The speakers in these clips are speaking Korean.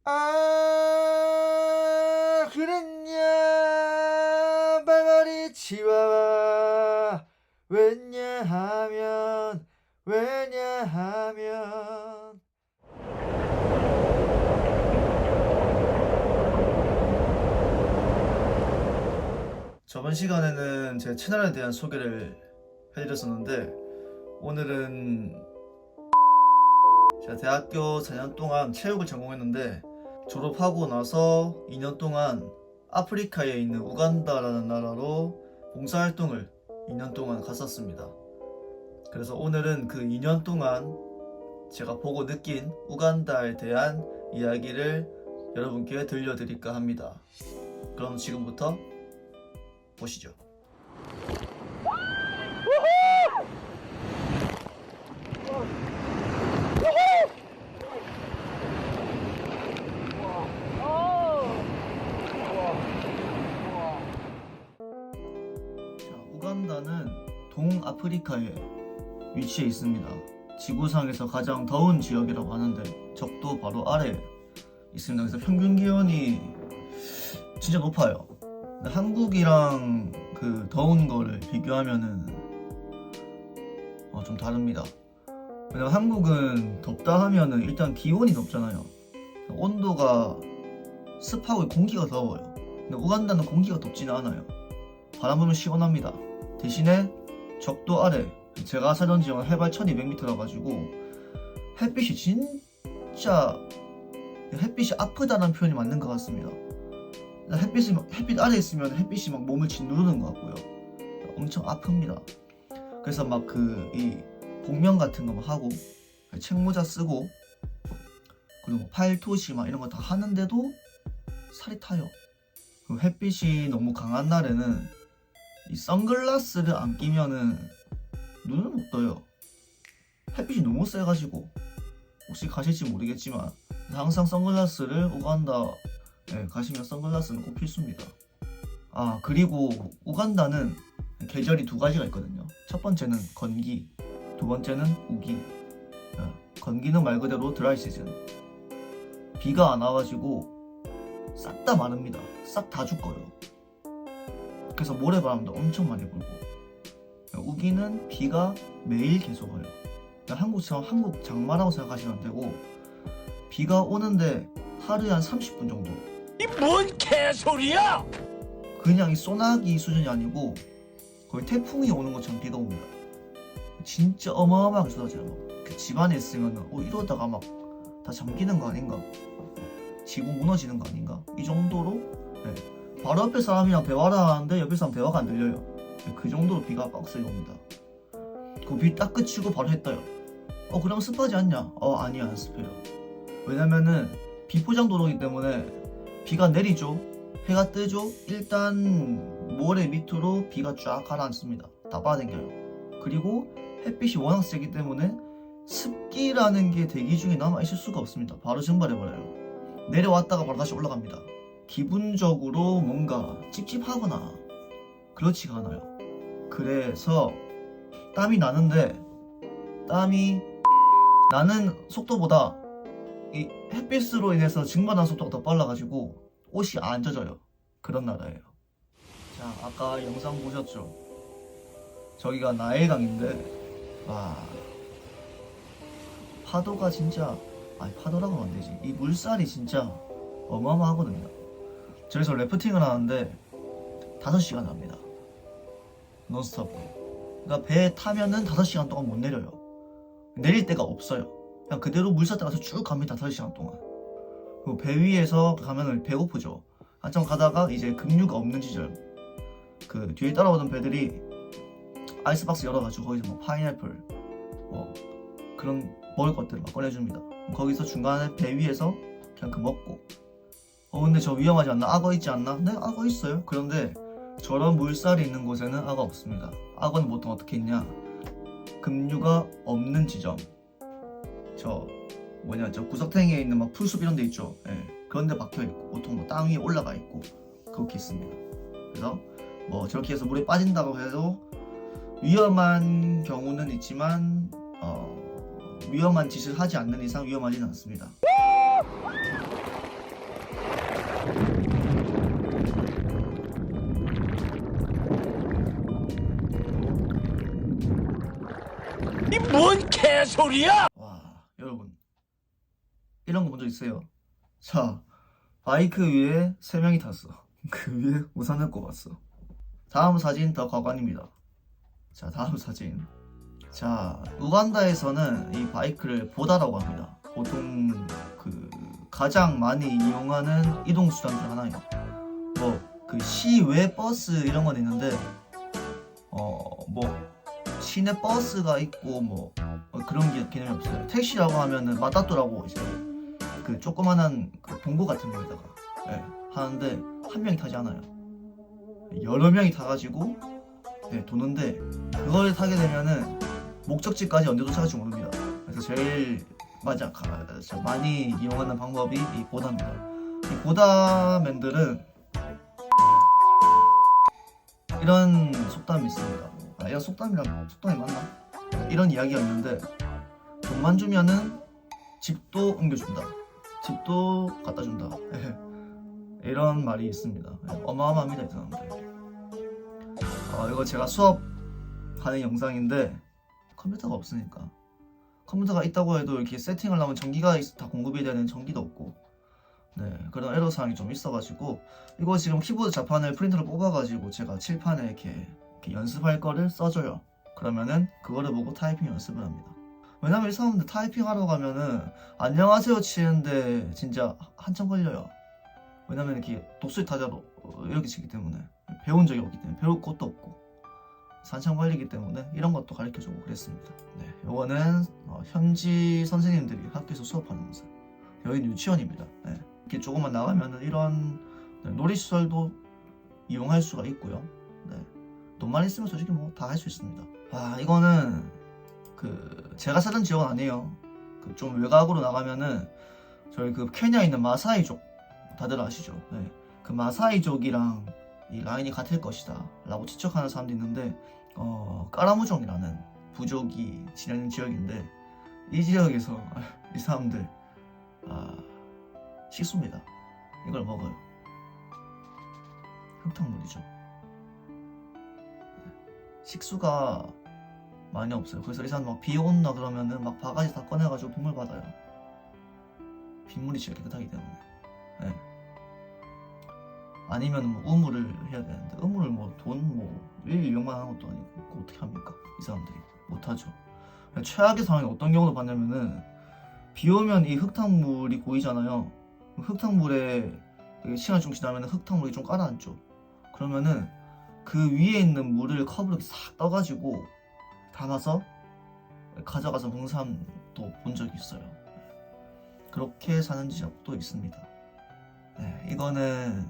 아 그랬냐 발발이 치와와 왜냐하면 저번 시간에는 제 채널에 대한 소개를 해드렸었는데 오늘은 제가 대학교 4년 동안 체육을 전공했는데 졸업하고 나서 2년 동안 아프리카에 있는 우간다라는 나라로 봉사활동을 2년 동안 갔었습니다. 그래서 오늘은 그 2년 동안 제가 보고 느낀 우간다에 대한 이야기를 여러분께 들려드릴까 합니다. 그럼 지금부터 보시죠. 우간다는 동아프리카에 위치해 있습니다. 지구상에서 가장 더운 지역이라고 하는데 적도 바로 아래에 있습니다. 그래서 평균 기온이 진짜 높아요. 한국이랑 그 더운 거를 비교하면은 좀 다릅니다. 왜냐면 한국은 덥다 하면은 일단 기온이 높잖아요. 온도가 습하고 공기가 더워요. 근데 우간다는 공기가 덥지는 않아요. 바람 불면 시원합니다. 대신에 적도 아래, 제가 살던 지역은 해발 1200m라 가지고 햇빛이 진짜 햇빛이 아프다는 표현이 맞는 것 같습니다. 햇빛 아래 있으면 햇빛이 막 몸을 짓누르는 것 같고요. 엄청 아픕니다. 그래서 막 이 복면 같은 거 막 하고 책모자 쓰고 그리고 팔토시 막 이런 거 다 하는데도 살이 타요. 그리고 햇빛이 너무 강한 날에는 이 선글라스를 안 끼면은 눈을 못 떠요. 햇빛이 너무 세가지고 혹시 가실지 모르겠지만 항상 선글라스를 우간다에 가시면 선글라스는 꼭 필수입니다. 아 그리고 우간다는 계절이 두 가지가 있거든요. 첫 번째는 건기, 두 번째는 우기. 건기는 말 그대로 드라이 시즌. 비가 안 와가지고 싹 다 마릅니다. 싹 다 죽어요. 그래서 모래바람도 엄청 많이 불고. 우기는 비가 매일 계속 와요. 한국처럼 한국 장마라고 생각하시면 되고 비가 오는데 하루에 한 30분 정도. 이 뭔 개소리야! 그냥 이 소나기 수준이 아니고 거의 태풍이 오는 것처럼 비가 옵니다. 진짜 어마어마하게 쏟아져요. 그 집안에 있으면 이러다가 막 다 잠기는 거 아닌가? 지구 무너지는 거 아닌가? 이 정도로 바로 옆에 사람이랑 대화를 하는데 옆에 사람 대화가 안 들려요. 그 정도로 비가 빡세게 옵니다. 그 비 딱 그치고 바로 해 떠요. 그럼 습하지 않냐? 아니야, 안 습해요. 왜냐면은 비포장 도로이기 때문에 비가 내리죠. 해가 뜨죠. 일단 모래 밑으로 비가 쫙 가라앉습니다. 다 빨아당겨요. 그리고 햇빛이 워낙 세기 때문에 습기라는 게 대기 중에 남아있을 수가 없습니다. 바로 증발해버려요. 내려왔다가 바로 다시 올라갑니다. 기분적으로 뭔가 찝찝하거나 그렇지가 않아요. 그래서 땀이 나는데 땀이 나는 속도보다 이 햇빛으로 인해서 증발하는 속도가 더 빨라가지고 옷이 안 젖어요. 그런 나라예요. 자, 아까 영상 보셨죠? 저기가 나일강인데 와 파도가 진짜 파도라고 하면 안 되지. 이 물살이 진짜 어마어마하거든요. 저기서 래프팅을 하는데 5시간 합니다. 논스톱으로. 그러니까 배에 타면은 5시간 동안 못 내려요. 내릴 데가 없어요. 그냥 그대로 물살 따라서 쭉 갑니다. 5시간 동안. 그리고 배 위에서 가면은 배고프죠. 한참 가다가 이제 급류가 없는 지점, 그 뒤에 따라오던 배들이 아이스박스 열어가지고 거기서 뭐 파인애플 뭐 그런 먹을 것들을 막 꺼내줍니다. 거기서 중간에 배 위에서 그냥 그 먹고 근데 저 위험하지 않나? 악어 있지 않나? 네, 악어 있어요. 그런데 저런 물살이 있는 곳에는 악어 없습니다. 악어는 보통 어떻게 있냐? 급류가 없는 지점, 저 구석탱이에 있는 막 풀숲 이런 데 있죠. 그런 데 박혀 있고 보통 뭐 땅 위에 올라가 있고 그렇게 있습니다. 그래서 뭐 저렇게 해서 물에 빠진다고 해도 위험한 경우는 있지만 위험한 짓을 하지 않는 이상 위험하지는 않습니다. 뭔 개소리야! 와, 여러분 이런 거 본 적 있어요? 자, 바이크 위에 3명이 탔어. 그 위에 우산을 꼽았어. 다음 사진 더 과관입니다. 자, 다음 사진. 자, 우간다에서는 이 바이크를 보다라고 합니다. 보통 그 가장 많이 이용하는 이동수단 중 하나예요. 뭐 그 시외 버스 이런 건 있는데 뭐 시내 버스가 있고 뭐 그런 게 개념이 없어요. 택시라고 하면은 마따또라고 이제 그 조그만한 그 봉고 같은 거에다가 하는데 한 명이 타지 않아요. 여러 명이 타가지고 도는데 그걸 타게 되면은 목적지까지 언제 도착할지 모릅니다. 그래서 제일 많이 이용하는 방법이 이 보다입니다. 이 보다맨들은 이런 속담이 있습니다. 이런 속담이 맞나? 이런 이야기가 있는데 돈만 주면은 집도 옮겨준다. 집도 갖다 준다. 이런 말이 있습니다. 어마어마합니다, 이 사람들. 이거 제가 수업하는 영상인데 컴퓨터가 없으니까 컴퓨터가 있다고 해도 이렇게 세팅을 하면 전기가 다 공급이 되는 전기도 없고 그런 애로사항이 좀 있어가지고 이거 지금 키보드 자판을 프린터를 뽑아가지고 제가 칠판에 이렇게 연습할 거를 써줘요. 그러면은 그거를 보고 타이핑 연습을 합니다. 왜냐면 이 사람들 타이핑 하러 가면은 안녕하세요 치는데 진짜 한참 걸려요. 왜냐면 이렇게 독수리 타자로 이렇게 치기 때문에 배운 적이 없기 때문에 배울 것도 없고 한참 걸리기 때문에 이런 것도 가르쳐주고 그랬습니다. 요거는 현지 선생님들이 학교에서 수업하는 모습. 여기는 유치원입니다. 이렇게 조금만 나가면은 이런 놀이시설도 이용할 수가 있고요. 돈만 있으면 솔직히 뭐 다 할 수 있습니다. 이거는 그 제가 사는 지역은 아니에요. 그 좀 외곽으로 나가면은 저희 그 케냐에 있는 마사이족 다들 아시죠? 그 마사이족이랑 이 라인이 같을 것이다 라고 추측하는 사람도 있는데 까라무종이라는 부족이 지내는 지역인데 이 지역에서 이 사람들 식수입니다. 이걸 먹어요. 흙탕물이죠. 식수가 많이 없어요. 그래서 이 사람 막 비 온다 그러면은 막 바가지 다 꺼내가지고 빗물 받아요. 빗물이 제일 깨끗하기 때문에. 아니면 뭐 우물을 해야 되는데 우물을 뭐 돈 뭐 1-200만 하는 것도 아니고 그거 어떻게 합니까? 이 사람들이 못하죠. 최악의 상황이 어떤 경우도 봤냐면은 비 오면 이 흙탕물이 고이잖아요. 흙탕물에 시간이 좀 지나면 흙탕물이 좀 가라앉죠. 그러면은 그 위에 있는 물을 컵으로 싹 떠가지고 담아서 가져가서 먹는 사람도 본 적이 있어요. 그렇게 사는 지역도 있습니다. 이거는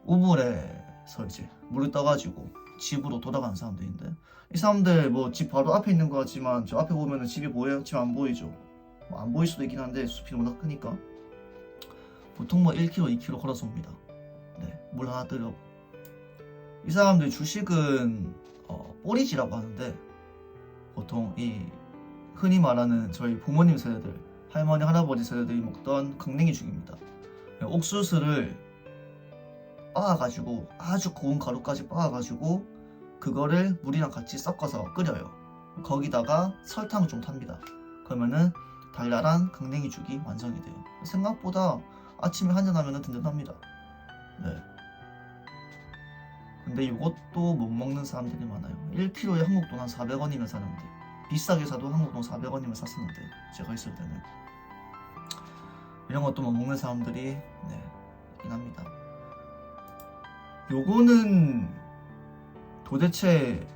우물에서 이제 물을 떠가지고 집으로 돌아가는 사람들인데 이 사람들 뭐 집 바로 앞에 있는 것 같지만 저 앞에 보면은 집이 보여요? 집 안 보이죠? 뭐 안 보일 수도 있긴 한데 숲이 워낙 크니까 보통 뭐 1km, 2km 걸어서 옵니다. 물 하나 뜨려고. 이 사람들 주식은 뽀리지라고 하는데 보통 이 흔히 말하는 저희 부모님 세대들, 할머니, 할아버지 세대들이 먹던 강냉이 죽입니다. 옥수수를 빻아가지고 아주 고운 가루까지 빻아가지고 그거를 물이랑 같이 섞어서 끓여요. 거기다가 설탕을 좀 탑니다. 그러면은 달달한 강냉이죽이 완성이 돼요. 생각보다 아침에 한잔하면 든든합니다. 근데 이것도 못 먹는 사람들이 많아요. 1kg에 한국 돈 한 400원이면 사는데 비싸게 사도 한국 돈 400원이면 샀었는데 제가 있을 때는 이런 것도 못 먹는 사람들이 있긴 합니다. 요거는 도대체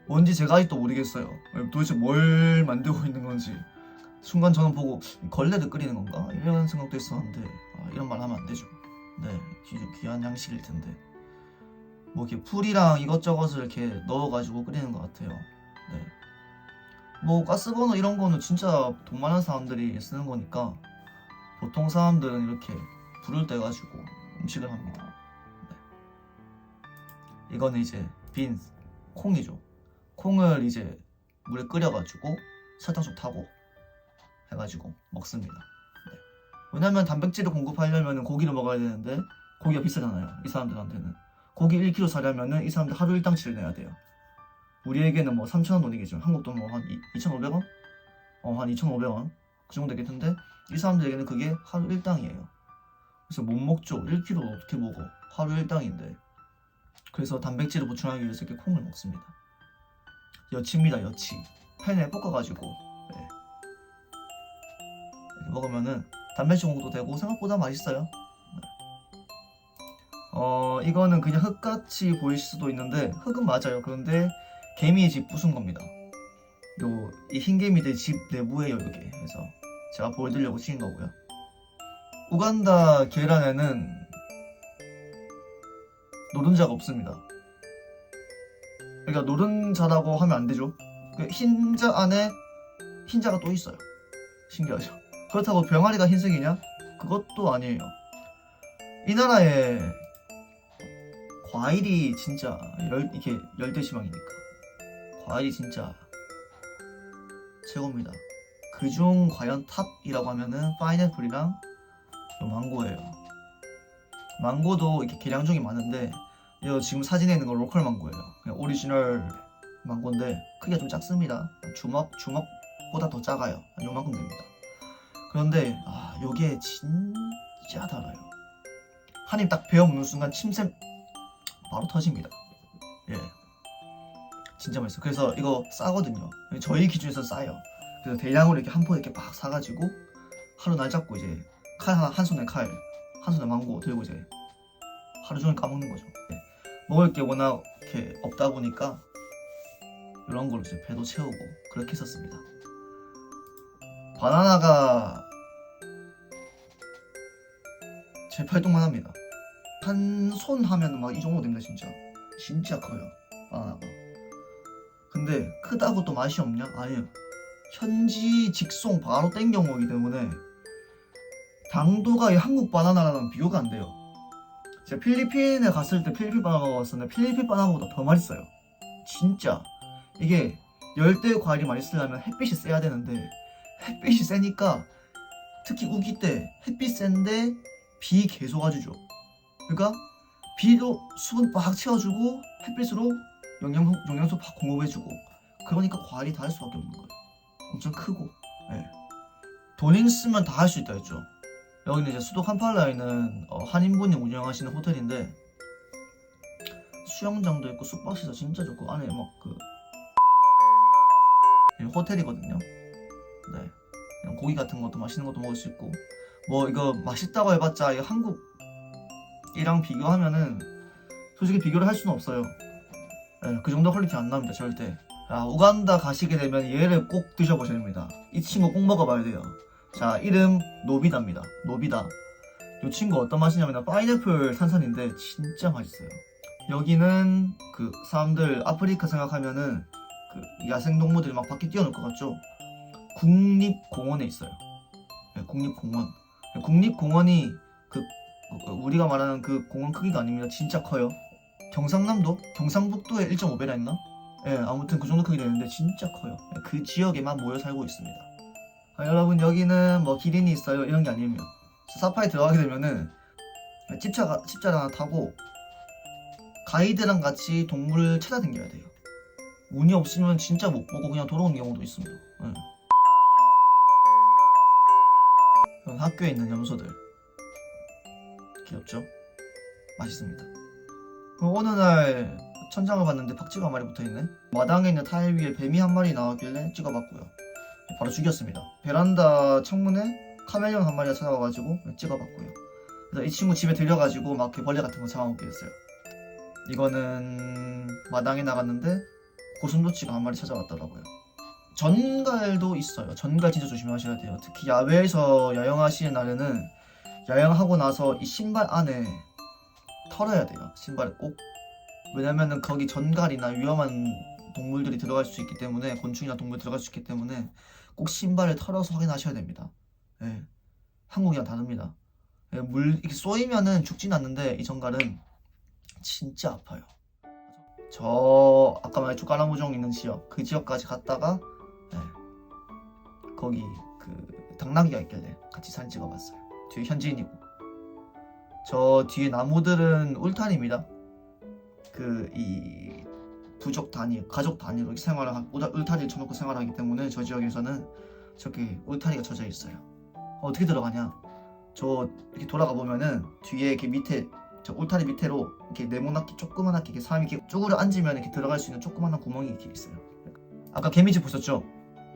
뭔지 제가 아직도 모르겠어요. 도대체 뭘 만들고 있는 건지 순간 저는 보고 걸레를 끓이는 건가? 이런 생각도 있었는데 이런 말 하면 안 되죠. 귀한 양식일 텐데 뭐 이렇게 풀이랑 이것저것을 이렇게 넣어가지고 끓이는 것 같아요. 뭐 가스버너 이런 거는 진짜 돈 많은 사람들이 쓰는 거니까 보통 사람들은 이렇게 불을 떼가지고 음식을 합니다. 이거는 이제 빈 콩이죠. 콩을 이제 물에 끓여가지고 설탕 좀 타고 해가지고 먹습니다. 왜냐면 단백질을 공급하려면 고기를 먹어야 되는데 고기가 비싸잖아요. 이 사람들한테는 고기 1kg 사려면은 이 사람들 하루 일당치를 내야 돼요. 우리에게는 뭐 3,000원 돈이겠지만 한국 돈 뭐 한 2,500원? 한 2,500원 그 정도 되겠는데 이 사람들에게는 그게 하루 일당이에요. 그래서 못 먹죠. 1kg 어떻게 먹어? 하루 일당인데. 그래서 단백질을 보충하기 위해서 이렇게 콩을 먹습니다. 여치입니다. 여치. 팬에 볶아가지고 네. 이렇게 먹으면은 단백질 공급도 되고 생각보다 맛있어요. 네. 이거는 그냥 흙같이 보일 수도 있는데 흙은 맞아요. 그런데 개미의 집 부순 겁니다. 이 흰개미들 집 내부에요, 이게. 그래서 제가 보여드리려고 찍은 거고요. 우간다 계란에는 노른자가 없습니다. 그러니까 노른자라고 하면 안 되죠. 흰자 안에 흰자가 또 있어요. 신기하죠. 그렇다고 병아리가 흰색이냐? 그것도 아니에요. 이 나라에 과일이 진짜 이게 열대지방이니까 과일이 진짜 최고입니다. 그중 과연 탑이라고 하면은 파인애플이랑 망고예요. 망고도 이렇게 계량종이 많은데 이거 지금 사진에 있는 거 로컬 망고예요. 그냥 오리지널 망고인데 크기가 좀 작습니다. 주먹보다 더 작아요. 요만큼 됩니다. 그런데 요게 진짜 달아요. 한 입 딱 베어 먹는 순간 침샘 바로 터집니다. 예, 진짜 맛있어요. 그래서 이거 싸거든요. 저희 기준에서 싸요. 그래서 대량으로 이렇게 한 포 이렇게 막 사가지고 하루 날 잡고 이제 한 손에 칼, 한 손에 망고 들고 이제 하루 종일 까먹는 거죠. 네. 먹을 게 워낙 이렇게 없다 보니까 이런 걸로 이제 배도 채우고 그렇게 했었습니다. 바나나가 제 팔뚝만 합니다. 한 손 하면 막 이 정도 됩니다. 진짜 커요, 바나나가. 근데 크다고 또 맛이 없냐? 아니에요. 현지 직송 바로 땡겨 먹기 때문에 당도가 한국 바나나랑 비교가 안 돼요. 제가 필리핀에 갔을 때 필리핀 바나나 먹었었는데 필리핀 바나나보다 더 맛있어요. 진짜. 이게 열대 과일이 맛있으려면 햇빛이 세야 되는데 햇빛이 세니까 특히 우기 때 햇빛 센데 비 계속 와주죠. 그러니까 비도 수분 빡 채워주고 햇빛으로 영양소 팍 공급해주고 그러니까 과일이 다 할 수밖에 없는 거예요. 엄청 크고. 네. 돈 있으면 다 할 수 있다 했죠. 여기는 이제 수도 캄팔라에 있는 한인분이 운영하시는 호텔인데 수영장도 있고 숙박시설 진짜 좋고 안에 막 호텔이거든요. 네, 그냥 고기 같은 것도 맛있는 것도 먹을 수 있고 뭐 이거 맛있다고 해봤자 이거 한국이랑 비교하면은 솔직히 비교를 할 수는 없어요. 네, 그 정도 퀄리티 안 나옵니다 절대. 우간다 가시게 되면 얘를 꼭 드셔보셔야 됩니다. 이 친구 꼭 먹어봐야 돼요. 자, 이름 노비다입니다. 노비다. 이 친구 어떤 맛이냐면 파인애플 탄산인데 진짜 맛있어요. 여기는 그 사람들 아프리카 생각하면은 그 야생동물들이 막 밖에 뛰어놀 것 같죠? 국립공원에 있어요. 네, 국립공원. 국립공원이 우리가 말하는 그 공원 크기가 아닙니다. 진짜 커요. 경상북도에 1.5배나 있나? 예, 네, 아무튼 그 정도 크기 되는데 진짜 커요. 그 지역에만 모여 살고 있습니다. 여러분 여기는 뭐 기린이 있어요 이런 게 아니에요. 사파리 들어가게 되면은 집차를 하나 타고 가이드랑 같이 동물을 찾아다녀야 돼요. 운이 없으면 진짜 못 보고 그냥 돌아오는 경우도 있습니다. 네. 이건 학교에 있는 염소들 귀엽죠? 맛있습니다. 어느 날 천장을 봤는데 박쥐가 한 마리 붙어있네. 마당에 있는 타일 위에 뱀이 한 마리 나왔길래 찍어봤고요. 바로 죽였습니다. 베란다 창문에 카멜레온 한 마리가 찾아와가지고 찍어봤고요. 그래서 이 친구 집에 들여가지고 막 벌레 같은 거 잡아먹게 했어요. 이거는 마당에 나갔는데 고슴도치가 한 마리 찾아왔더라고요. 전갈도 있어요. 전갈 진짜 조심하셔야 돼요. 특히 야외에서 야영하시는 날에는 야영하고 나서 이 신발 안에 털어야 돼요. 신발을 꼭. 왜냐면은 거기 전갈이나 위험한 동물들이 들어갈 수 있기 때문에 곤충이나 동물 들어갈 수 있기 때문에 꼭 신발을 털어서 확인하셔야 됩니다. 예, 한국이랑 다릅니다. 예, 이렇게 쏘이면은 죽진 않는데 이 전갈은 진짜 아파요. 저 아까 말했죠 까나무종 있는 지역 그 지역까지 갔다가 거기 당나귀가 있길래 같이 사진 찍어봤어요. 뒤에 현지인이고 저 뒤에 나무들은 울타리입니다. 이 부족 단위, 가족 단위로 생활을 울타리를 쳐놓고 생활하기 때문에 저 지역에서는 저기 울타리가 쳐져 있어요. 어떻게 들어가냐? 저 이렇게 돌아가 보면은 뒤에 이렇게 밑에 저 울타리 밑으로 이렇게 네모나게 조그만하게 이렇게 사람이 이렇게 쪼그려 앉으면 이렇게 들어갈 수 있는 조그만한 구멍이 이렇게 있어요. 아까 개미집 보셨죠?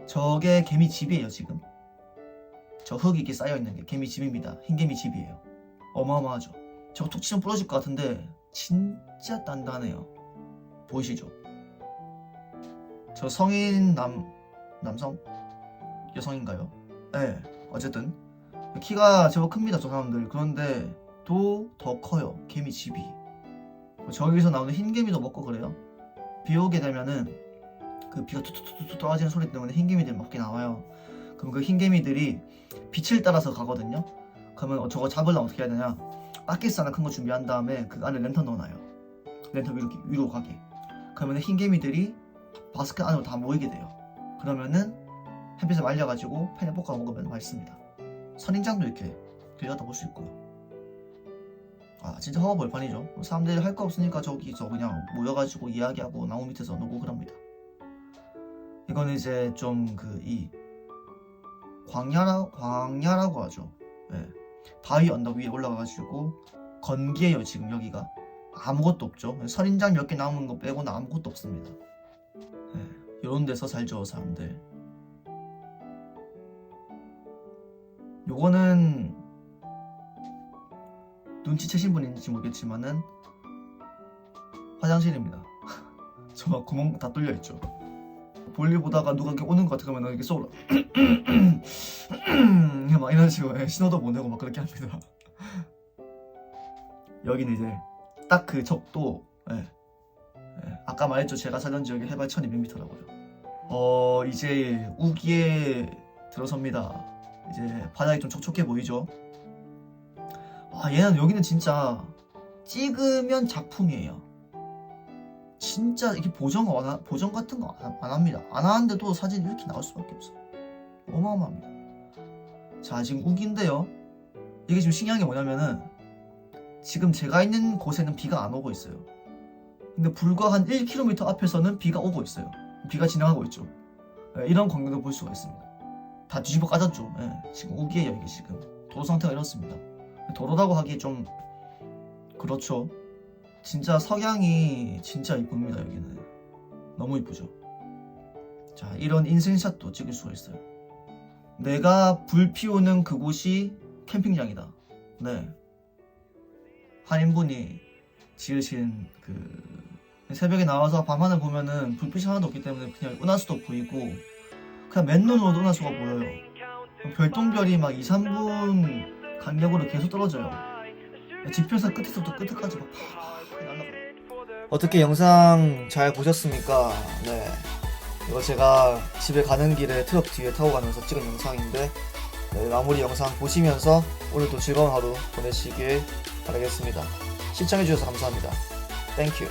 저게 개미집이에요 지금. 저 흙이 이렇게 쌓여 있는 게 개미집입니다. 흰개미집이에요. 어마어마하죠. 저거 툭 치면 부러질 것 같은데 진짜 단단해요. 보이시죠? 저 성인 남성? 여성인가요? 네, 어쨌든 키가 제법 큽니다 저 사람들. 그런데 또 더 커요 개미집이. 저기서 나오는 흰개미도 먹고 그래요. 비 오게 되면은 그 비가 툭툭툭툭 떨어지는 소리 때문에 흰개미들이 막 나와요. 그럼 그 흰개미들이 빛을 따라서 가거든요. 그러면 저거 잡으려면 어떻게 해야 되냐? 바켓스 하나 큰 거 준비한 다음에 그 안에 랜턴 넣어놔요. 랜턴 위로 가게. 그러면 흰개미들이 바스켓 안으로 다 모이게 돼요. 그러면은 햇빛에 말려가지고 팬에 볶아 먹으면 맛있습니다. 선인장도 이렇게 들여다 볼 수 있고요. 아 진짜 허허 벌판이죠. 사람들이 할 거 없으니까 저기서 그냥 모여가지고 이야기하고 나무 밑에서 놀고 그럽니다. 이거는 이제 좀 이 광야라고 하죠. 네. 바위 언덕 위에 올라가가지고 건기예요 지금 여기가. 아무것도 없죠. 선인장 몇 개 남은 거 빼고는 아무것도 없습니다. 네. 이런 데서 살죠 사람들. 요거는 눈치채신 분인지 모르겠지만은 화장실입니다. 저 막 구멍 다 뚫려 있죠. 볼일 보다가 누가 이렇게 오는 것 같아 그러면 이렇게 속으로 막 이런 식으로 신호도 보내고 막 그렇게 합니다. 여기는 이제 딱 그 적도 아까 말했죠. 제가 살던 지역이 해발 1200m라고요. 이제 우기에 들어섭니다. 이제 바닥이 좀 촉촉해 보이죠. 얘는 여기는 진짜 찍으면 작품이에요. 진짜 이게 보정 같은 거 안 합니다. 안 하는데도 사진이 이렇게 나올 수밖에 없어요. 어마어마합니다. 자 지금 우기인데요. 이게 지금 신기한 게 뭐냐면은 지금 제가 있는 곳에는 비가 안 오고 있어요. 근데 불과 한 1km 앞에서는 비가 오고 있어요. 비가 지나가고 있죠. 이런 광경도 볼 수가 있습니다. 다 뒤집어 까졌죠. 지금 우기예요 이게 지금. 도로 상태가 이렇습니다. 도로라고 하기 좀 그렇죠. 진짜 석양이 진짜 이쁩니다 여기는. 너무 이쁘죠. 자 이런 인생샷도 찍을 수가 있어요. 내가 불 피우는 그곳이 캠핑장이다. 네. 한인분이 지으신 새벽에 나와서 밤하늘 보면은 불빛이 하나도 없기 때문에 그냥 은하수도 보이고 그냥 맨눈으로도 은하수가 보여요. 별똥별이 막 2, 3분 간격으로 계속 떨어져요. 지평선 끝에서부터 끝까지 막 팍 날아가요. 어떻게 영상 잘 보셨습니까? 네. 이거 제가 집에 가는 길에 트럭 뒤에 타고 가면서 찍은 영상인데 마무리 영상 보시면서 오늘도 즐거운 하루 보내시길 바라겠습니다. 시청해주셔서 감사합니다. 땡큐.